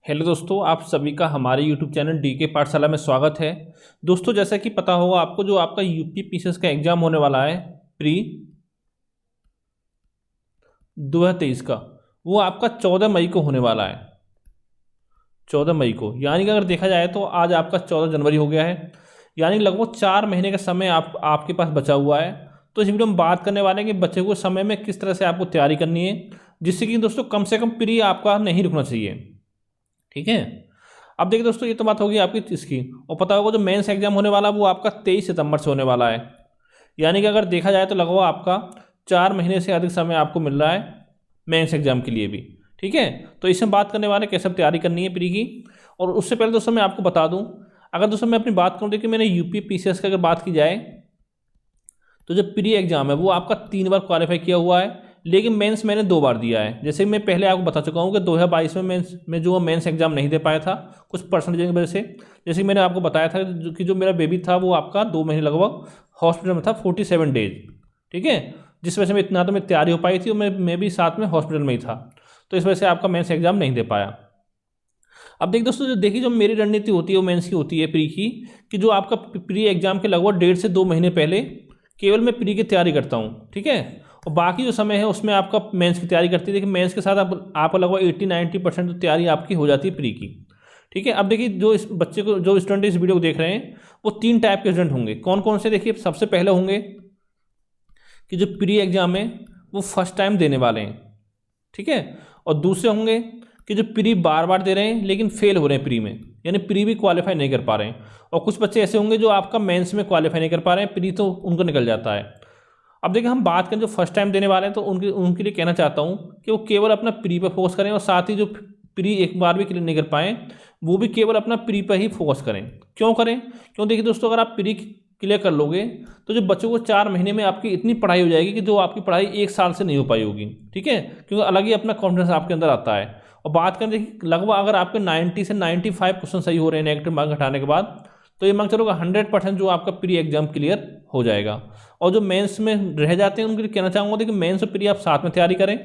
Hello दोस्तों, आप सभी का हमारे यूट्यूब चैनल डीके पाठशाला में स्वागत है। दोस्तों, जैसा कि पता होगा आपको, जो आपका यूपी पीसीएस का एग्ज़ाम होने वाला है प्री 2023 का, वो आपका 14 मई को होने वाला है। 14 मई को, यानी कि अगर देखा जाए तो आज आपका 14 जनवरी हो गया है, यानी लगभग 4 महीने का समय आपके पास बचा हुआ है। तो इस वीडियो में बात करने वाले हैं कि बचे हुए समय में किस तरह से आपको तैयारी करनी है, जिससे कि दोस्तों कम से कम प्री आपका नहीं रुकना चाहिए। ठीक है। अब देखिए दोस्तों, ये तो बात होगी आपकी इसकी, और पता होगा जो मेंस एग्जाम होने वाला है वो आपका 23 सितंबर से होने वाला है। यानी कि अगर देखा जाए तो लगभग आपका 4 महीने से अधिक समय आपको मिल रहा है मेंस एग्जाम के लिए भी। ठीक है। तो इसमें बात करने वाले कैसे तैयारी करनी है प्री की। और उससे पहले दोस्तों मैं आपको बता दूं, अगर दोस्तों मैं अपनी बात करूं, देखिए मैंने यूपी पीसीएस की अगर बात की जाए तो जो प्री एग्जाम है वो आपका 3 बार क्वालिफाई किया हुआ है, लेकिन मेंस मैंने 2 बार दिया है। जैसे मैं पहले आपको बता चुका हूँ कि 2022 में मैं जो मेंस एग्जाम नहीं दे पाया था कुछ परसेंटेज की वजह से। जैसे कि मैंने आपको बताया था कि जो मेरा बेबी था वो आपका 2 महीने लगभग हॉस्पिटल में था, 47 डेज। ठीक है। जिस वजह से मैं इतना तो मैं तैयारी हो पाई थी और मैं भी साथ में हॉस्पिटल में ही था, तो इस वजह से आपका मेंस एग्जाम नहीं दे पाया। अब देखिए दोस्तों, जो देखिए जो मेरी रणनीति होती है वो मेंस की होती है प्री की, कि जो आपका प्री एग्जाम के लगभग 1.5 से 2 महीने पहले केवल मैं प्री की तैयारी करता हूँ। ठीक है। और बाकी जो समय है उसमें आपका मेंस की तैयारी करती है। देखिए मेंस के साथ आपका लगभग 80-90% तो तैयारी आपकी हो जाती है प्री की। ठीक है। अब देखिए जो इस बच्चे को, जो स्टूडेंट इस वीडियो को देख रहे हैं, वो 3 टाइप के स्टूडेंट होंगे। कौन कौन से, देखिए सबसे पहले होंगे कि जो प्री एग्जाम है वो फर्स्ट टाइम देने वाले हैं। ठीक है। और दूसरे होंगे कि जो प्री बार बार दे रहे हैं लेकिन फेल हो रहे हैं प्री में, यानी प्री भी क्वालिफाई नहीं कर पा रहे हैं। और कुछ बच्चे ऐसे होंगे जो आपका मेंस में क्वालिफाई नहीं कर पा रहे हैं, प्री तो उनको निकल जाता है। अब देखिए हम बात करें जो फर्स्ट टाइम देने वाले हैं, तो उनके लिए कहना चाहता हूँ कि वो केवल अपना प्री पर फोकस करें, और साथ ही जो प्री एक बार भी क्लियर नहीं कर पाएँ वो भी केवल अपना प्री पर ही फोकस करें। क्यों करें? क्यों, देखिए दोस्तों, अगर आप प्री क्लियर कर लोगे तो जो बच्चों को 4 महीने में आपकी इतनी पढ़ाई हो जाएगी कि जो आपकी पढ़ाई 1 साल से नहीं हो पाई होगी। ठीक है। क्योंकि अलग ही अपना कॉन्फिडेंस आपके अंदर आता है। और बात करें, देखिए लगभग अगर आपके 90 से 95 क्वेश्चन सही हो रहे हैं नेगेटिव मार्क हटाने के बाद, तो ये मान चलो 100% जो आपका प्री एग्जाम क्लियर हो जाएगा। और जो मेंस में रह जाते हैं उनके लिए कहना चाहूँगा, देखिए मेंस और प्री आप साथ में तैयारी करें।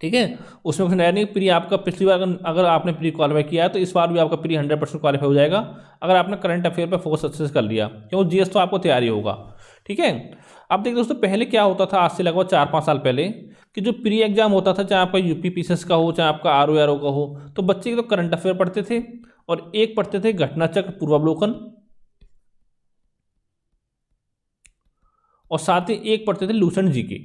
ठीक है। उसमें कुछ नया नहीं, प्री आपका पिछली बार अगर आपने प्री क्वालिफाई किया है तो इस बार भी आपका प्री 100% क्वालिफाई हो जाएगा, अगर आपने करंट अफेयर पर फोकस अच्छे से कर लिया, क्योंकि जीएस तो आपको तैयारी होगा। ठीक है। अब देखिए दोस्तों, पहले क्या होता था, आज से लगभग 4-5 साल पहले, कि जो प्री एग्जाम होता था, चाहे आपका यूपी पीसीएस का हो चाहे आपका आरओ का हो, तो बच्चे तो करंट अफेयर पढ़ते थे और एक पढ़ते थे घटनाचक्र पूर्वावलोकन, और साथ ही एक पढ़ते थे लूसेंट जीके।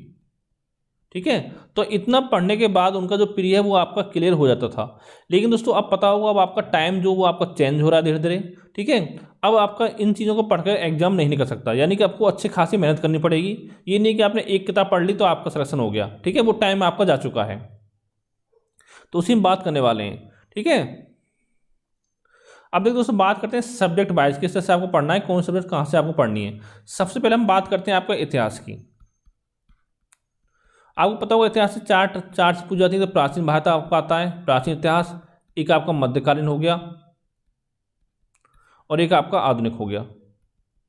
ठीक है। तो इतना पढ़ने के बाद उनका जो प्री है वो आपका क्लियर हो जाता था। लेकिन दोस्तों अब पता होगा, अब आपका टाइम जो वो आपका चेंज हो रहा है धीरे धीरे। ठीक है। अब आपका इन चीज़ों को पढ़कर एग्जाम नहीं निकल सकता, यानी कि आपको अच्छी खासी मेहनत करनी पड़ेगी। ये नहीं कि आपने एक किताब पढ़ ली तो आपका सिलेक्शन हो गया। ठीक है। वो टाइम आपका जा चुका है, तो उसी में बात करने वाले हैं। ठीक है। अब देखो दोस्तों, बात करते हैं सब्जेक्ट वाइज, किस तरह से आपको पढ़ना है, कौन सब्जेक्ट कहाँ से आपको पढ़नी है। सबसे पहले हम बात करते हैं आपका इतिहास की। आपको पता होगा इतिहास से चार चार से पूछ जाती है, तो प्राचीन भारत आपका आता है, प्राचीन इतिहास। एक आपका मध्यकालीन हो गया और एक आपका आधुनिक हो गया।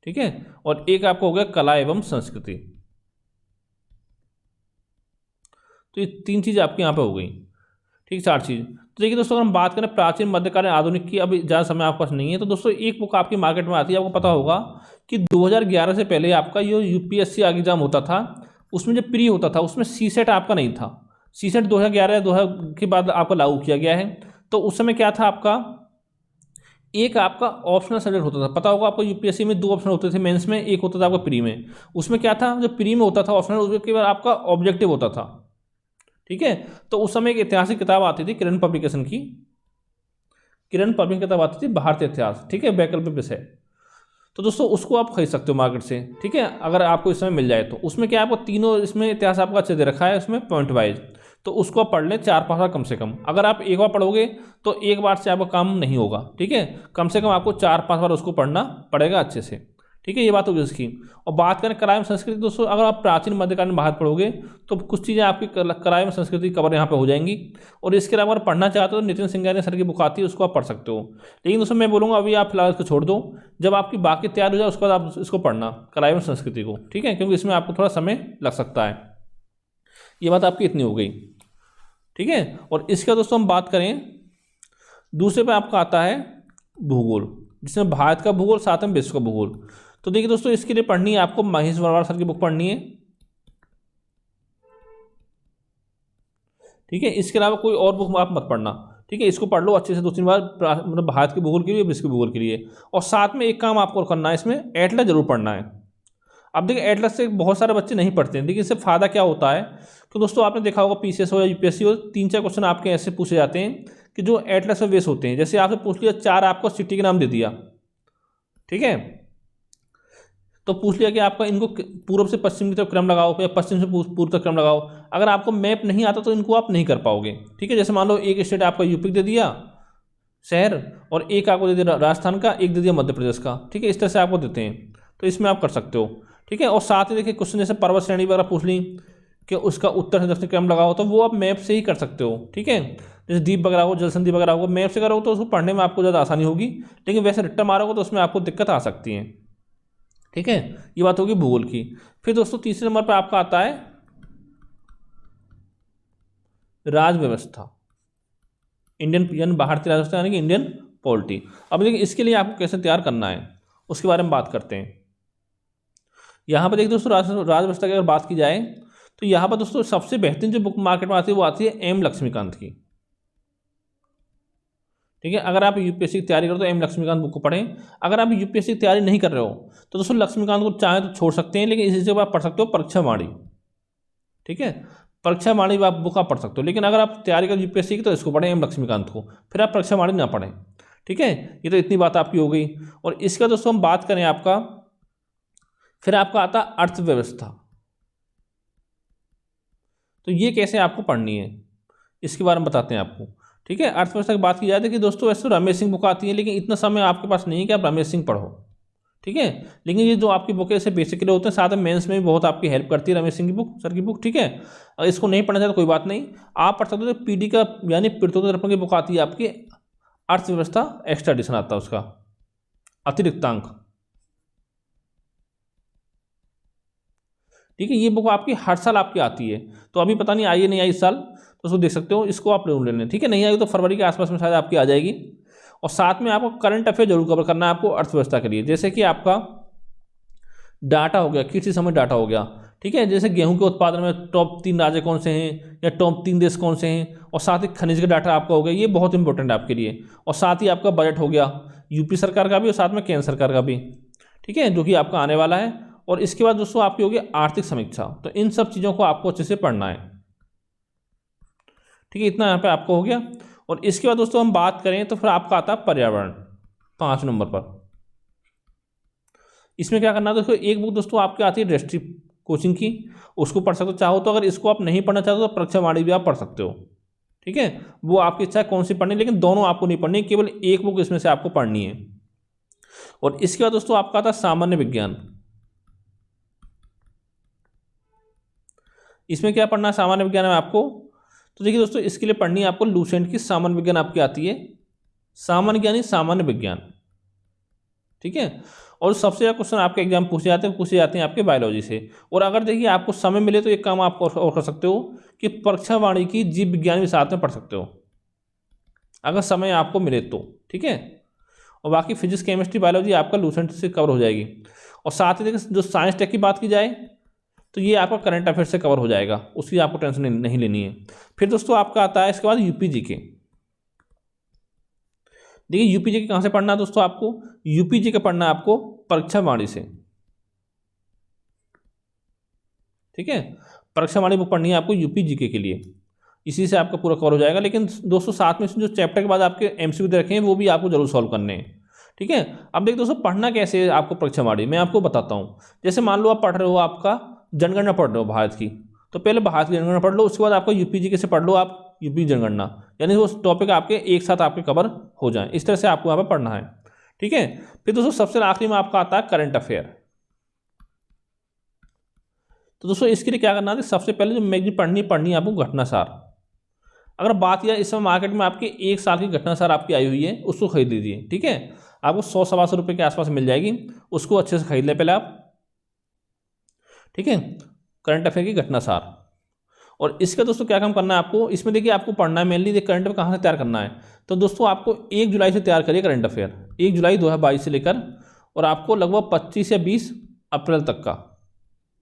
ठीक है। और एक आपका हो गया कला एवं संस्कृति। तो ये 3 चीज़ आपकी यहाँ पे हो गई। ठीक, 4 चीज़। तो देखिए दोस्तों, अगर हम बात करें प्राचीन मध्यकालीन आधुनिक की, अभी ज़्यादा समय आपके पास नहीं है, तो दोस्तों एक बुक आपकी मार्केट में आती है। आपको पता होगा कि 2011 से पहले आपका ये यूपीएससी एग्जाम होता था, उसमें जो प्री होता था उसमें सी सेट आपका नहीं था। सी सेट 2011 के बाद आपका लागू किया गया है। तो उस समय क्या था आपका, एक आपका ऑप्शनल सब्जेक्ट होता था। पता होगा आपको यूपीएससी में 2 ऑप्शन होते थे मेंस में, एक होता था आपका प्री में। उसमें क्या था, जो प्री में होता था ऑप्शनल, उसके बाद आपका ऑब्जेक्टिव होता था। ठीक है। तो उस समय एक ऐतिहासिक किताब आती थी किरण पब्लिकेशन की, किरण पब्लिक किताब आती थी भारतीय इतिहास। ठीक है, वैकल्पिक विषय। तो दोस्तों उसको आप खरीद सकते हो मार्केट से। ठीक है, अगर आपको इस समय मिल जाए तो। उसमें क्या है, आपको तीनों इसमें इतिहास आपका अच्छे दे रखा है उसमें पॉइंट वाइज। तो उसको आप पढ़ लें 4-5 बार कम से कम। अगर आप एक बार पढ़ोगे तो एक बार से आपका काम नहीं होगा। ठीक है। कम से कम आपको 4-5 बार उसको पढ़ना पड़ेगा अच्छे से। ठीक है, ये बात होगी उसकी। और बात करें कला एवं संस्कृति, दोस्तों अगर आप प्राचीन मध्यकालीन भारत पढ़ोगे तो कुछ चीज़ें आपकी कला एवं संस्कृति कवर यहाँ पे हो जाएंगी। और इसके अलावा अगर पढ़ना चाहते हो तो नितिन सिंघानिया सर की बुक आती है, उसको आप पढ़ सकते हो। लेकिन दोस्तों मैं बोलूँगा अभी आप फिलहाल इसको छोड़ दो, जब आपकी बाकी तैयार हो जाए उसके बाद आप इसको पढ़ना, कला एवं संस्कृति को। ठीक है, क्योंकि इसमें आपको थोड़ा समय लग सकता है। ये बात आपकी इतनी हो गई। ठीक है। और इसका दोस्तों हम बात करें दूसरे पे आपका आता है भूगोल, जिसमें भारत का भूगोल साथ में विश्व का भूगोल। तो देखिए दोस्तों, इसके लिए पढ़नी है आपको महेश वर्मा सर की बुक पढ़नी है, ठीक है। इसके अलावा कोई और बुक आप मत पढ़ना, ठीक है। इसको पढ़ लो अच्छे से 2-3 बार, मतलब भारत के भूगोल के लिए, विश्व के भूगोल के लिए। और साथ में एक काम आपको करना है, इसमें एटलस जरूर पढ़ना है। अब देखिए, एटलस से बहुत सारे बच्चे नहीं पढ़ते हैं, लेकिन इससे फ़ायदा क्या होता है कि दोस्तों आपने देखा होगा पीसीएस हो या यूपीएससी हो, 3-4 क्वेश्चन आपके ऐसे पूछे जाते हैं कि जो एटलस में बेस होते हैं। जैसे आपसे पूछ लिया 4 आपको सिटी के नाम दे दिया, ठीक है, तो पूछ लिया कि आपका इनको पूर्व से पश्चिम की तरफ क्रम लगाओ या पश्चिम से पूर्व तक क्रम लगाओ। अगर आपको मैप नहीं आता तो इनको आप नहीं कर पाओगे, ठीक है। जैसे मान लो एक स्टेट आपका यूपी दे दिया शहर, और एक आपको दे दिया राजस्थान का, एक दे दिया मध्य प्रदेश का, ठीक है। इस तरह से आपको देते हैं, तो इसमें आप कर सकते हो, ठीक है। और साथ ही देखिए क्वेश्चन जैसे पर्वत श्रेणी वगैरह पूछ ली कि उसका उत्तर से दक्षिण क्रम लगाओ, तो वो आप मैप से ही कर सकते हो, ठीक है। जैसे द्वीप वगैरह हो, जल संधि वगैरह हो, मैप से करोगे तो उसको पढ़ने में आपको ज़्यादा आसानी होगी, लेकिन वैसे रट्टा मारोगे तो उसमें आपको दिक्कत आ सकती है, ठीक है। ये बात होगी भूगोल की। फिर दोस्तों तीसरे नंबर पर आपका आता है राज व्यवस्था, इंडियन, यानी भारतीय राज व्यवस्था, यानी कि इंडियन पॉलिटी। अब देखिए इसके लिए आपको कैसे तैयार करना है उसके बारे में बात करते हैं। यहाँ पर देखिए दोस्तों, राज व्यवस्था की अगर बात की जाए तो यहाँ पर दोस्तों सबसे बेहतरीन जो बुक मार्केट में आती है वो आती है एम लक्ष्मीकांत की, ठीक है। अगर आप यूपीएससी की तैयारी करो तो एम लक्ष्मीकांत बुक को पढ़ें। अगर आप यूपीएससी की तैयारी नहीं कर रहे हो तो दोस्तों लक्ष्मीकांत को चाहे तो छोड़ सकते हैं, लेकिन इसी से आप पढ़ सकते हो परीक्षा वाणी, ठीक है। परीक्षा वाणी आप बुक आप पढ़ सकते हो, लेकिन अगर आप तैयारी कर यूपीएससी की तो इसको पढ़ें एम लक्ष्मीकांत को, फिर आप परीक्षा वाणी ना पढ़ें, ठीक है। ये तो इतनी बात आपकी हो गई। और इसका दोस्तों हम बात करें आपका, फिर आपका आता अर्थव्यवस्था। तो ये कैसे आपको पढ़नी है इसके बारे में बताते हैं आपको, ठीक है। अर्थव्यवस्था की बात की जाए कि दोस्तों वैसे तो रमेश सिंह बुक आती है, लेकिन इतना समय आपके पास नहीं है कि आप रमेश सिंह पढ़ो, ठीक है। लेकिन ये जो आपकी बुक है इसे बेसिकली होते हैं, साथ में मेंस में भी बहुत आपकी हेल्प करती है रमेश सिंह की बुक, सर की बुक, ठीक है। और इसको नहीं पढ़ना चाहते तो कोई बात नहीं, आप पढ़ सकते हो। पीडी का यानी पृथ्वी दर्पण की बुक आती है आपकी, अर्थव्यवस्था एक्स्ट्रा एडिशन आता है उसका, अतिरिक्तांक, ठीक है। ये बुक आपकी हर साल आपकी आती है, तो अभी पता नहीं आई है नहीं आई इस साल, तो उसको देख सकते हो, इसको आप ले लेना, ठीक है। नहीं आई तो फरवरी के आसपास में शायद आपकी आ जाएगी। और साथ में आपको करंट अफेयर जरूर कवर करना है आपको अर्थव्यवस्था के लिए, जैसे कि आपका डाटा हो गया, कृषि समय डाटा हो गया, ठीक है। जैसे गेहूं के उत्पादन में टॉप 3 राज्य कौन से हैं या टॉप 3 देश कौन से हैं, और साथ ही खनिज का डाटा आपका हो गया, ये बहुत इंपॉर्टेंट है आपके लिए। और साथ ही आपका बजट हो गया, यूपी सरकार का भी और साथ में केंद्र सरकार का भी, ठीक है, जो कि आपका आने वाला है। और इसके बाद दोस्तों आपकी होगी आर्थिक समीक्षा। तो इन सब चीज़ों को आपको अच्छे से पढ़ना है, ठीक है। इतना यहाँ पे आपको हो गया। और इसके बाद दोस्तों हम बात करें तो फिर आपका आता है पर्यावरण 5 नंबर पर। इसमें क्या करना है दोस्तों, एक बुक दोस्तों आपकी आती है दृष्टि कोचिंग की, उसको पढ़ सकते हो चाहो तो। अगर इसको आप नहीं पढ़ना चाहते तो परीक्षा वाणी भी आप पढ़ सकते हो, ठीक है। वो आपकी इच्छा है कौन सी पढ़नी, लेकिन दोनों आपको नहीं पढ़नी, केवल एक बुक इसमें से आपको पढ़नी है। और इसके बाद दोस्तों आपका आता है सामान्य विज्ञान। इसमें क्या पढ़ना है सामान्य विज्ञान में आपको, तो देखिए दोस्तों इसके लिए पढ़नी है आपको लूसेंट की सामान्य विज्ञान आपकी आती है, सामान्य ज्ञानी सामान्य विज्ञान, ठीक है। और सबसे ज़्यादा क्वेश्चन आपके एग्जाम पूछे जाते हैं आपके बायोलॉजी से। और अगर देखिए आपको समय मिले तो एक काम आप और कर सकते हो कि परीक्षा वाणी की जीव विज्ञान भी साथ में पढ़ सकते हो, अगर समय आपको मिले तो, ठीक है। और बाकी फिजिक्स केमिस्ट्री बायोलॉजी आपका लूसेंट से कवर हो जाएगी। और साथ ही देखिए जो साइंस टेक की बात की जाए तो ये आपका करंट अफेयर से कवर हो जाएगा, उसकी आपको टेंशन नहीं लेनी है। फिर दोस्तों आपका आता है इसके बाद यूपीजी के। देखिए यूपीजी के कहाँ से पढ़ना है दोस्तों, आपको यूपीजी का पढ़ना है आपको परीक्षा वाणी से, ठीक है। परीक्षा वाणी बुक पढ़नी है आपको यूपीजी के लिए, इसी से आपका पूरा कवर हो जाएगा। लेकिन दोस्तों साथ में जो चैप्टर के बाद आपके एमसीक्यू दे रखे हैं वो भी आपको जरूर सॉल्व करने हैं, ठीक है। अब देखिए दोस्तों पढ़ना कैसे है आपको परीक्षा वाणी, मैं आपको बताता हूँ। जैसे मान लो आप पढ़ रहे हो, आपका जनगणना पढ़ रहे हो भारत की, तो पहले भारत की जनगणना पढ़ लो, उसके बाद आपका यूपीजी के से पढ़ लो आप यूपी जनगणना, यानी वो टॉपिक आपके एक साथ आपके कवर हो जाएं। इस तरह से आपको यहाँ पर पढ़ना है, ठीक है। फिर दोस्तों सबसे आखिरी में आपका आता है करंट अफेयर। तो दोस्तों इसके लिए क्या करना है, सबसे पहले जो मैगजीन पढ़नी है आपको घटनासार। अगर बात यह इस समय मार्केट में आपके 1 साल की घटनासार आपकी आई हुई है, उसको खरीद लीजिए, ठीक है। आपको 100-125 रुपये के आसपास मिल जाएगी, उसको अच्छे से खरीद ले पहले आप, ठीक है, करंट अफेयर की घटनासार। और इसका दोस्तों क्या काम करना है आपको, इसमें देखिए आपको पढ़ना है मेनली करंट अफेयर कहाँ से तैयार करना है। तो दोस्तों आपको 1 जुलाई से तैयार करिए करंट अफेयर, 1 जुलाई 2022 से लेकर और आपको लगभग 25 या 20 अप्रैल तक का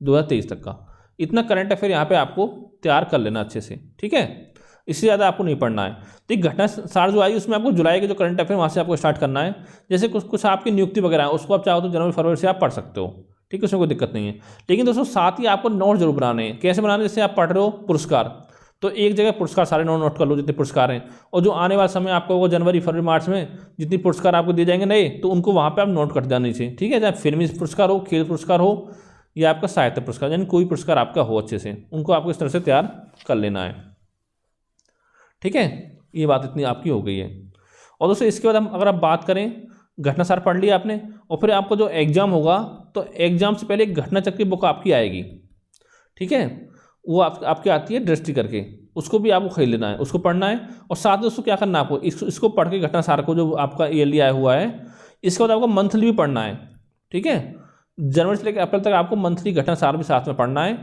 2023 तक का इतना करंट अफेयर यहाँ पे आपको तैयार कर लेना अच्छे से, ठीक है। इससे ज़्यादा आपको नहीं पढ़ना है। तो एक घटना सार जो आई उसमें आपको जुलाई के जो करंट अफेयर वहाँ से आपको स्टार्ट करना है। जैसे कुछ आपकी नियुक्ति वगैरह है उसको आप चाहो तो जनवरी फरवरी से आप पढ़ सकते हो, ठीक है, उसमें कोई दिक्कत नहीं है। लेकिन दोस्तों साथ ही आपको नोट जरूर बनाने हैं। कैसे बनाने, जैसे आप पढ़ रहे हो पुरस्कार, तो एक जगह पुरस्कार सारे नोट कर लो जितने पुरस्कार हैं, और जो आने वाला समय आपको वो जनवरी फरवरी मार्च में जितनी पुरस्कार आपको दिए जाएंगे नए, तो उनको वहाँ पर आप नोट कर जाने चाहिए, ठीक है। चाहे फिल्मी पुरस्कार हो, खेल पुरस्कार हो या आपका साहित्य पुरस्कार, यानी कोई पुरस्कार आपका हो अच्छे से, उनको आपको इस तरह से तैयार कर लेना है, ठीक है। ये बात इतनी आपकी हो गई है। और दोस्तों इसके बाद हम अगर आप बात करें, घटना सार पढ़ लिया आपने, और फिर आपको जो एग्जाम होगा तो एग्जाम से पहले एक घटना चक्र की बुक आपकी आएगी, ठीक है। वो आपकी आती है दृष्टि करके, उसको भी आपको खरीद लेना है, उसको पढ़ना है। और साथ में उसको क्या करना है आपको, इसको पढ़ के घटना सार को जो आपका ईयरली आया हुआ है, इसके बाद आपको मंथली भी पढ़ना है, ठीक है। जनवरी से लेकर अप्रैल तक आपको मंथली घटना सार भी साथ में पढ़ना है।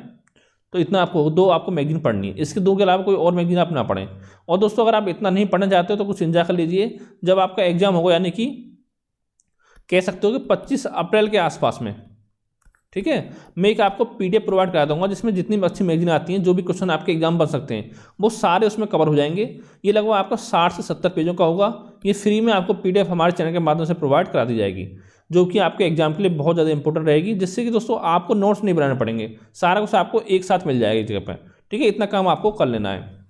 तो इतना आपको 2 आपको मैगजीन पढ़नी है, इसके 2 के अलावा कोई और मैगजीन आप ना पढ़ें। और दोस्तों अगर आप इतना नहीं पढ़ना चाहते हो तो कुछ इंतजार कर लीजिए, जब आपका एग्जाम होगा, यानी कि कह सकते हो कि 25 अप्रैल के आसपास में, ठीक है, मैं एक आपको PDF प्रोवाइड करा दूंगा जिसमें जितनी भी अच्छी मैगजीन आती हैं, जो भी क्वेश्चन आपके एग्जाम बन सकते हैं वो सारे उसमें कवर हो जाएंगे। ये लगभग आपका 60 से 70 पेजों का होगा। ये फ्री में आपको PDF हमारे चैनल के माध्यम से प्रोवाइड करा दी जाएगी, जो कि आपके एग्जाम के लिए बहुत ज़्यादा इंपॉर्टेंट रहेगी, जिससे कि दोस्तों आपको नोट्स नहीं बनाने पड़ेंगे, सारा कुछ आपको एक साथ मिल जाएगा एक जगह पर, ठीक है। इतना काम आपको कर लेना है।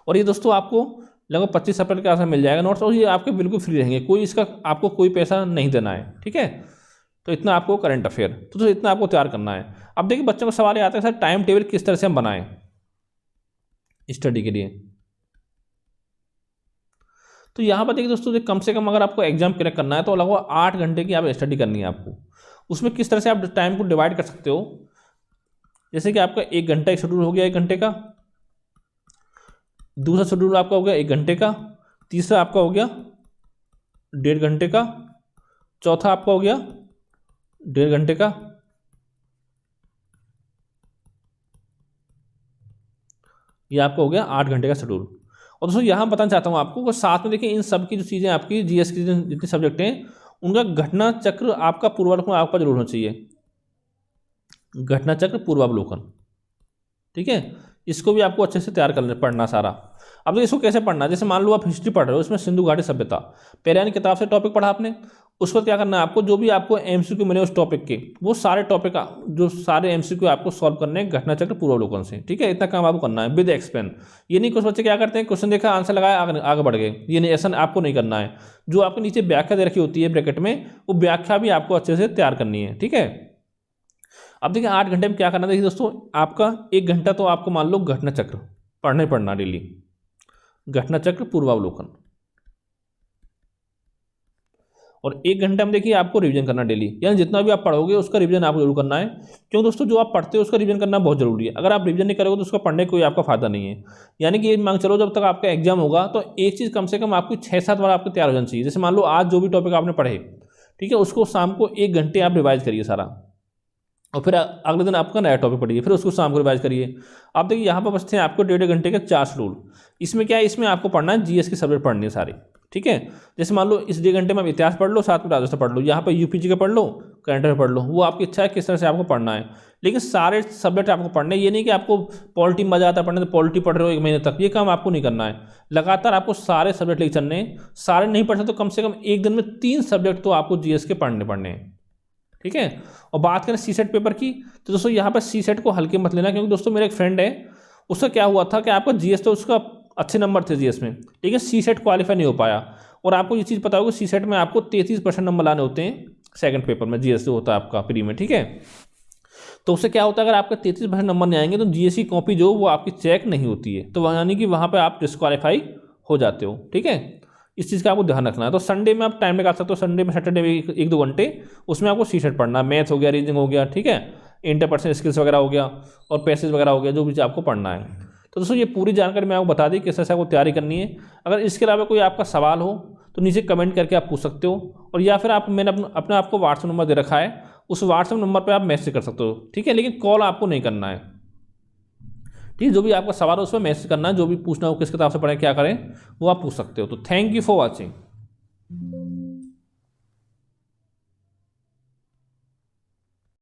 और ये दोस्तों आपको लगभग 25 अप्रैल के आसपास मिल जाएगा नोट्स, और ये आपके बिल्कुल फ्री रहेंगे, कोई इसका आपको कोई पैसा नहीं देना है, ठीक है। तो इतना आपको करंट अफेयर, तो इतना आपको तैयार करना है। अब देखिए बच्चों को सवाल आता है सर टाइम टेबल किस तरह से हम बनाएं स्टडी के लिए। तो यहाँ पर देखिए दोस्तों, कम से कम अगर आपको एग्जाम क्लियर करना है तो लगभग 8 घंटे की आप स्टडी करनी है आपको। उसमें किस तरह से आप टाइम को डिवाइड कर सकते हो, जैसे कि आपका 1 घंटा एक शेड्यूल हो गया 1 घंटे का, दूसरा शेड्यूल आपका हो गया 1 घंटे का, तीसरा आपका हो गया 1.5 घंटे का, चौथा आपका हो गया 1.5 घंटे का, ये आपका हो गया 8 घंटे का शेड्यूल। और दोस्तों यहाँ बताना चाहता हूँ आपको कि साथ में देखिए इन सब की जो चीज़ें आपकी GS की जितने सब्जेक्ट हैं उनका घटना चक्र आपका पूर्वावलोकन आपका जरूर होना चाहिए, घटना चक्र पूर्वावलोकन, ठीक है। इसको भी आपको अच्छे से तैयार कर पढ़ना सारा। अब इसको कैसे पढ़ना है, जैसे मान लो आप हिस्ट्री पढ़ रहे हो, इसमें सिंधु घाटी सभ्यता पहले यानी किताब से टॉपिक पढ़ा आपने, उसको क्या करना है आपको, जो भी आपको MCQ मिले उस टॉपिक के, वो सारे टॉपिक का जो सारे MCQ आपको सॉल्व करने हैं घटना चक्र पूर्वावलोकन से, ठीक है। इतना काम आपको करना है विद एक्सप्लेन। ये नहीं कुछ बच्चे क्या करते हैं, क्वेश्चन देखा आंसर लगाया आगे बढ़ गए, ये नहीं, ऐसा आपको नहीं करना है। जो आपके नीचे व्याख्या दे रखी होती है ब्रैकेट में, वो व्याख्या भी आपको अच्छे से तैयार करनी है, ठीक है। अब देखिए 8 घंटे में क्या करना है, देखिए दोस्तों आपका 1 घंटा तो आपको मान लो घटना चक्र पढ़ना डेली, घटना चक्र पूर्वावलोकन, और 1 घंटा में देखिए आपको रिवीजन करना डेली, यानी जितना भी आप पढ़ोगे उसका रिवीजन आपको जरूर करना है। क्यों दोस्तों, जो आप पढ़ते हो उसका रिवीजन करना बहुत जरूरी है। अगर आप रिवीजन नहीं करोगे तो उसका पढ़ने कोई आपका फायदा नहीं है। यानी कि मांग चलो जब तक आपका एग्जाम होगा तो एक चीज़ कम से कम आपकी 6-7 बार आपको तैयार हो जानी चाहिए। जैसे मान लो आज जो भी टॉपिक आपने पढ़े, ठीक है, उसको शाम को 1 घंटे आप रिवाइज करिए सारा, और फिर अगले दिन आपका नया टॉपिक पढ़िए, फिर उसको शाम को रिवाइज करिए। आप देखिए यहाँ पर बचते हैं आपको 1.5 घंटे के 4 शेड्यूल। इसमें क्या है, इसमें आपको पढ़ना है GS की सब्जेक्ट पढ़नी है सारी, ठीक है। जैसे मान लो इस 1.5 घंटे में आप इतिहास पढ़ लो, साथ में राजस्व पढ़ लो, यहाँ पर UPG का पढ़ लो, करंट अफेयर पढ़ लो, वो आपकी इच्छा है किस तरह से आपको पढ़ना है। लेकिन सारे सब्जेक्ट आपको पढ़ने, ये नहीं कि आपको पॉलिटी मजा आता है पढ़ने तो पॉलिटी पढ़ रहे हो 1 महीने तक, ये काम आपको नहीं करना है। लगातार आपको सारे सब्जेक्ट लेके चलने हैं। सारे नहीं पढ़ सकते तो कम से कम एक दिन में 3 सब्जेक्ट तो आपको GS के पढ़ने हैं, ठीक है। और बात करें CSET पेपर की, तो दोस्तों यहाँ पर CSET को हल्के मत लेना, क्योंकि दोस्तों मेरा एक फ्रेंड है, उसका क्या हुआ था कि आपका GS तो उसका अच्छे नंबर थे GS में, लेकिन CSET क्वालिफाई नहीं हो पाया। और आपको ये चीज़ पता होगा CSET में आपको 33% नंबर लाने होते हैं सेकंड पेपर में, GS जो होता है आपका प्री में, ठीक है। तो उससे क्या होता है, अगर आपके 33% नंबर नहीं आएंगे तो GS की कॉपी जो वो आपकी चेक नहीं होती है, तो यानी कि वहाँ पर आप डिस्क्वालीफाई हो जाते हो, ठीक है। इस चीज़ का आपको ध्यान रखना है। तो संडे में आप टाइम निकाल सकते हो, संडे में सैटरडे में 1-2 घंटे, उसमें आपको CSET पढ़ना है, मैथ हो गया, रीजनिंग हो गया, ठीक है, इंटरपर्सनल स्किल्स वगैरह हो गया, और पैसेज वगैरह हो गया, जो भी आपको पढ़ना है। तो दोस्तों ये पूरी जानकारी मैं आपको बता दी किस तरह से आपको तैयारी करनी है। अगर इसके अलावा कोई आपका सवाल हो तो नीचे कमेंट करके आप पूछ सकते हो, और या फिर मैंने अपना आपको WhatsApp नंबर दे रखा है, उस WhatsApp नंबर पर आप मैसेज कर सकते हो, ठीक है। लेकिन कॉल आपको नहीं करना है, ठीक है, जो भी आपका सवाल है उसमें मैसेज करना है, जो भी पूछना हो किस किताब से पढ़ें क्या करें वो आप पूछ सकते हो। तो थैंक यू फॉर वॉचिंग।